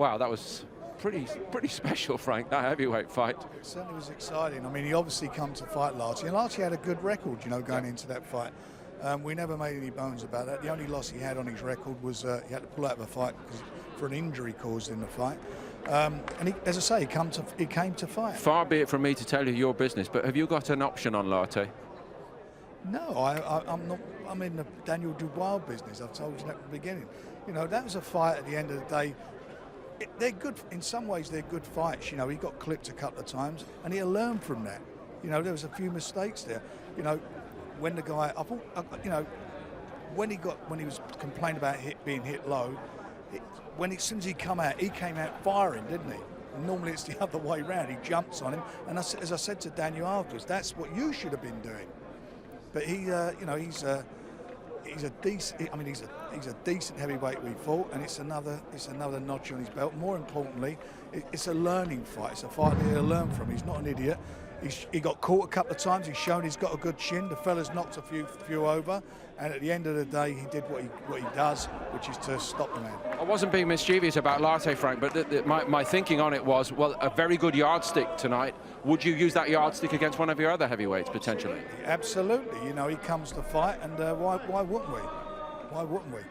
Wow, that was pretty special, Frank, that heavyweight fight. It certainly was exciting. I mean, he obviously come to fight Larchie, and Larchie had a good record, you know, going into that fight. We never made any bones about that. The only loss he had on his record was he had to pull out of a fight for an injury caused in the fight. And he, as I say, he came to fight. Far be it from me to tell you your business, but have you got an option on Latte? No, I'm not. I'm in the Daniel Dubois business. I've told you that at the beginning. You know, that was a fight at the end of the day. They're good, in some ways they're good fights. You know, he got clipped a couple of times and he'll learn from that. You know, there was a few mistakes there. You know, when the guy, I thought, you know, when he was complaining about being hit low, as soon as he came out firing, didn't he? And normally it's the other way round. He jumps on him, and as I said to Daniel afterwards, that's what you should have been doing. But he, you know, he's a decent. I mean, he's a decent heavyweight we fought, and it's another notch on his belt. More importantly, it's a learning fight. It's a fight that he'll learn from. He's not an idiot. He got caught a couple of times. He's shown he's got a good chin. The fella's knocked a few over, and at the end of the day, he did what he does, which is to stop the man. I wasn't being mischievous about Latte, Frank, but my thinking on it was, well, a very good yardstick tonight. Would you use that yardstick against one of your other heavyweights potentially? Absolutely. You know, he comes to fight, and why wouldn't we? Why wouldn't we?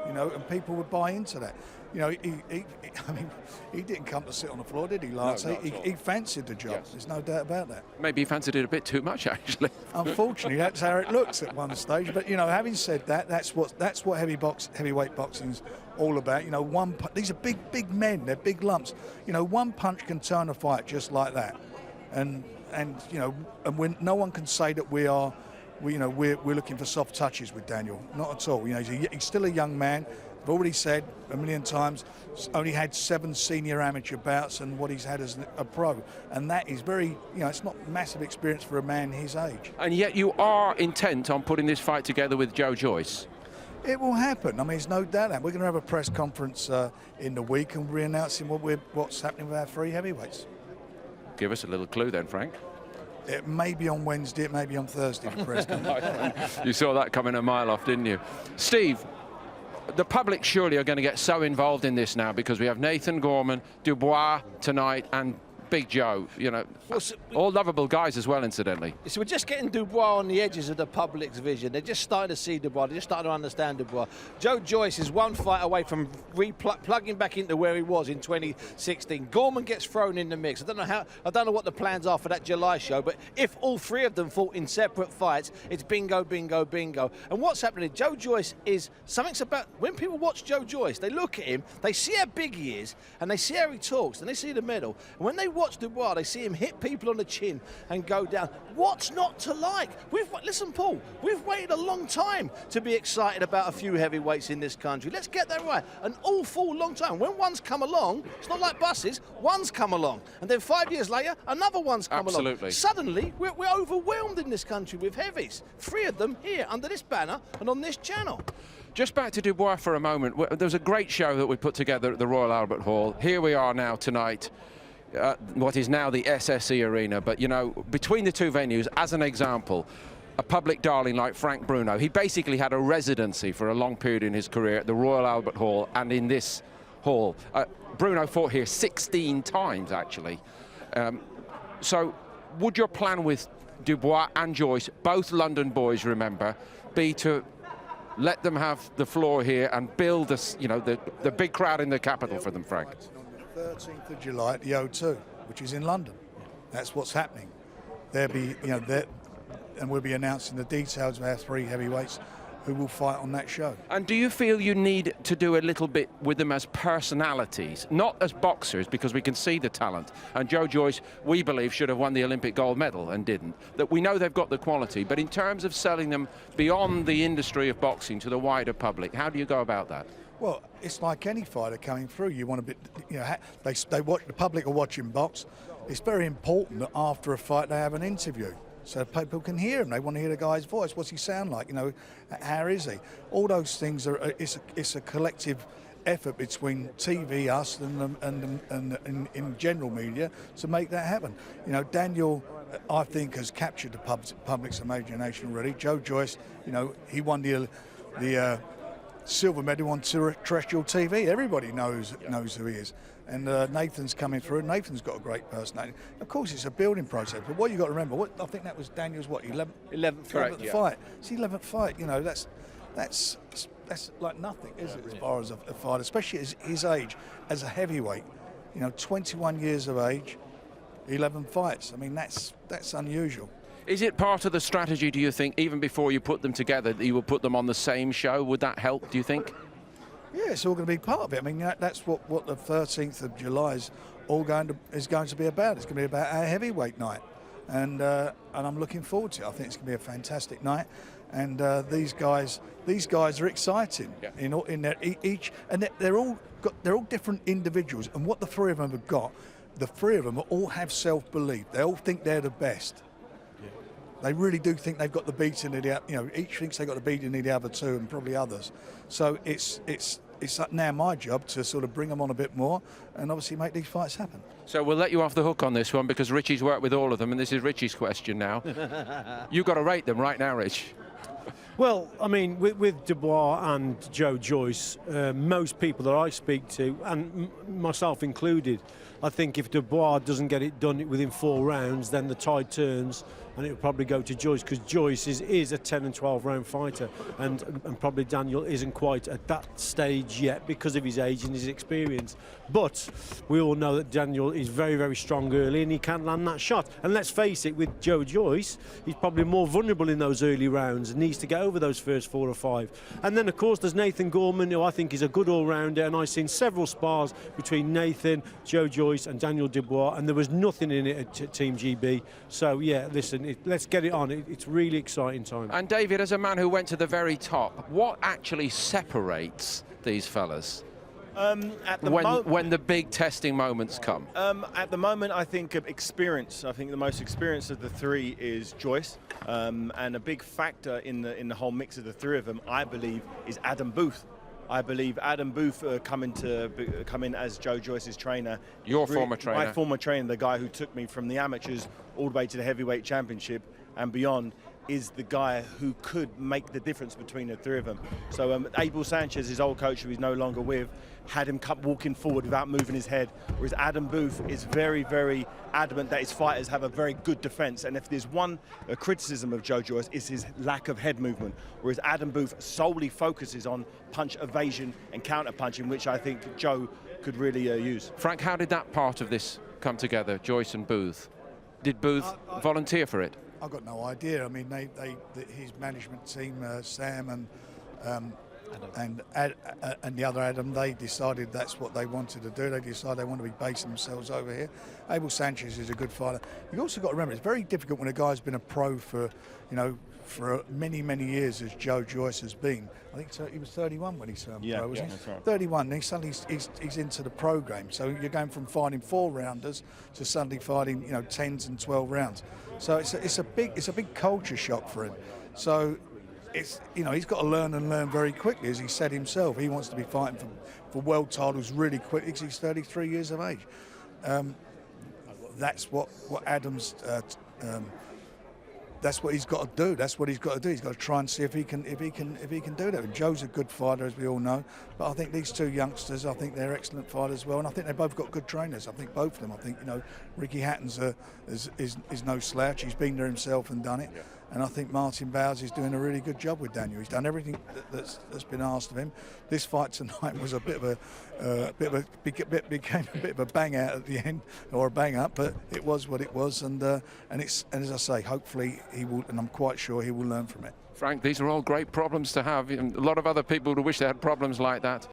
You know, and people would buy into that. You know, I mean, he didn't come to sit on the floor, did he, Lance? No, he fancied the job. Yes. There's no doubt about that. Maybe he fancied it a bit too much, actually. Unfortunately, that's how it looks at one stage. But you know, having said that, that's what heavyweight boxing's all about. You know, these are big men. They're big lumps. You know, one punch can turn a fight just like that. And you know, and no one can say that we're looking for soft touches with Daniel. Not at all. You know, he's still a young man. I've already said a million times, only had 7 senior amateur bouts and what he's had as a pro. And that is very, you know, it's not massive experience for a man his age. And yet you are intent on putting this fight together with Joe Joyce. It will happen. I mean, there's no doubt that. We're going to have a press conference in the week and we're announcing what's happening with our 3 heavyweights. Give us a little clue then, Frank. It may be on Wednesday, it may be on Thursday, the press conference. You saw that coming a mile off, didn't you? Steve, the public surely are going to get so involved in this now because we have Nathan Gorman, Dubois tonight, and Big Joe, you know, all lovable guys as well, incidentally. So we're just getting Dubois on the edges of the public's vision. They're just starting to see Dubois. They're just starting to understand Dubois. Joe Joyce is one fight away from plugging back into where he was in 2016. Gorman gets thrown in the mix. I don't know what the plans are for that July show, but if all 3 of them fought in separate fights, it's bingo, bingo, bingo. And what's happening? Joe Joyce is something's about when people watch Joe Joyce, they look at him, they see how big he is, and they see how he talks, and they see the medal. And when they watch Dubois, they see him hit people on the chin and go down. What's not to like? Listen, Paul, we've waited a long time to be excited about a few heavyweights in this country. Let's get that right. An awful long time. When one's come along, it's not like buses, one's come along. And then 5 years later, another one's come along. Absolutely. Suddenly, we're overwhelmed in this country with heavies. 3 of them here under this banner and on this channel. Just back to Dubois for a moment. There was a great show that we put together at the Royal Albert Hall. Here we are now tonight. What is now the SSE Arena, but you know, between the 2 venues, as an example, a public darling like Frank Bruno, he basically had a residency for a long period in his career at the Royal Albert Hall and in this hall. Bruno fought here 16 times, actually. So would your plan with Dubois and Joyce, both London boys, remember, be to let them have the floor here and build this, you know, the big crowd in the capital for them, Frank? 13th of July at the O2, which is in London. That's what's happening. And we'll be announcing the details of our 3 heavyweights who will fight on that show. And do you feel you need to do a little bit with them as personalities, not as boxers, because we can see the talent? And Joe Joyce, we believe, should have won the Olympic gold medal and didn't. That we know they've got the quality, but in terms of selling them beyond the industry of boxing to the wider public, how do you go about that? Well, it's like any fighter coming through. You want to be, you know, they watch, the public are watching box. It's very important that after a fight they have an interview, so people can hear him. They want to hear the guy's voice. What's he sound like? You know, how is he? All those things are. It's a collective effort between TV, us, and in general media to make that happen. You know, Daniel, I think, has captured the public's imagination already. Joe Joyce, you know, he won the silver medal on terrestrial TV. Everybody knows who he is. And Nathan's coming through. Nathan's got a great personality. Of course, it's a building process. But what you got to remember, I think that was Daniel's 11th fight. It's the 11th fight. You know, that's like nothing, is it? As far as a fight, especially at his age, as a heavyweight. You know, 21 years of age, 11 fights. I mean, that's unusual. Is it part of the strategy, do you think, even before you put them together, that you will put them on the same show? Would that help, do you think? Yeah, it's all going to be part of it. I mean, that's what the 13th of July is going to be about. It's going to be about our heavyweight night, and I'm looking forward to it. I think it's going to be a fantastic night, and these guys are exciting. Yeah. In their each, and they're all different individuals. And what the three of them have got, the three of them all have self-belief. They all think they're the best. They really do think they've got the beating of the, you know, each thinks they've got the beating of the other two and probably others. So it's now my job to sort of bring them on a bit more and obviously make these fights happen. So we'll let you off the hook on this one because Richie's worked with all of them, and this is Richie's question now. You've got to rate them right now, Rich. Well, I mean, with Dubois and Joe Joyce, most people that I speak to, and myself included, I think if Dubois doesn't get it done within 4 rounds, then the tide turns and it will probably go to Joyce, because Joyce is a 10 and 12 round fighter, and probably Daniel isn't quite at that stage yet because of his age and his experience. But we all know that Daniel is very, very strong early and he can land that shot. And let's face it, with Joe Joyce, he's probably more vulnerable in those early rounds and needs to get over those first 4 or 5. And then, of course, there's Nathan Gorman, who I think is a good all-rounder, and I've seen several spars between Nathan, Joe Joyce and Daniel Dubois, and there was nothing in it at Team GB. So, yeah, listen, let's get it on. It's really exciting time. And David, as a man who went to the very top, what actually separates these fellas? When the big testing moments come? At the moment, I think experience. I think the most experienced of the three is Joyce, and a big factor in the whole mix of the three of them, I believe, is Adam Booth. I believe Adam Booth come in as Joe Joyce's trainer. Your former trainer. My former trainer, the guy who took me from the amateurs all the way to the heavyweight championship and beyond, is the guy who could make the difference between the three of them. So Abel Sanchez, his old coach, who he's no longer with, had him walking forward without moving his head, whereas Adam Booth is very, very adamant that his fighters have a very good defense. And if there's one criticism of Joe Joyce, is his lack of head movement, whereas Adam Booth solely focuses on punch evasion and counter punching, which I think Joe could really use. Frank, how did that part of this come together, Joyce and Booth? Did Booth volunteer for it? I've got no idea. I mean, his management team, Sam and the other Adam, they decided that's what they wanted to do. They decided they want to be basing themselves over here. Abel Sanchez is a good fighter. You've also got to remember, it's very difficult when a guy's been a pro for, you know, for many, many years, as Joe Joyce has been. I think he was 31 when he turned pro, wasn't he? That's right. 31, and suddenly he's into the program. So you're going from fighting 4-rounders to suddenly fighting, you know, 10s and 12 rounds. So it's a big culture shock for him. So it's, you know, he's got to learn very quickly, as he said himself. He wants to be fighting for world titles really quickly because he's 33 years of age. That's what Adams. That's what he's got to do. That's what he's got to do. He's got to try and see if he can do that. And Joe's a good fighter, as we all know. But I think these two youngsters, I think they're excellent fighters as well. And I think they've both got good trainers. I think both of them. I think, you know, Ricky Hatton's is no slouch. He's been there himself and done it. Yeah. And I think Martin Bowers is doing a really good job with Daniel. He's done everything that's been asked of him. This fight tonight was became a bit of a bang out at the end, or a bang up, but it was what it was. And as I say, hopefully he will, and I'm quite sure he will learn from it. Frank, these are all great problems to have. A lot of other people would wish they had problems like that.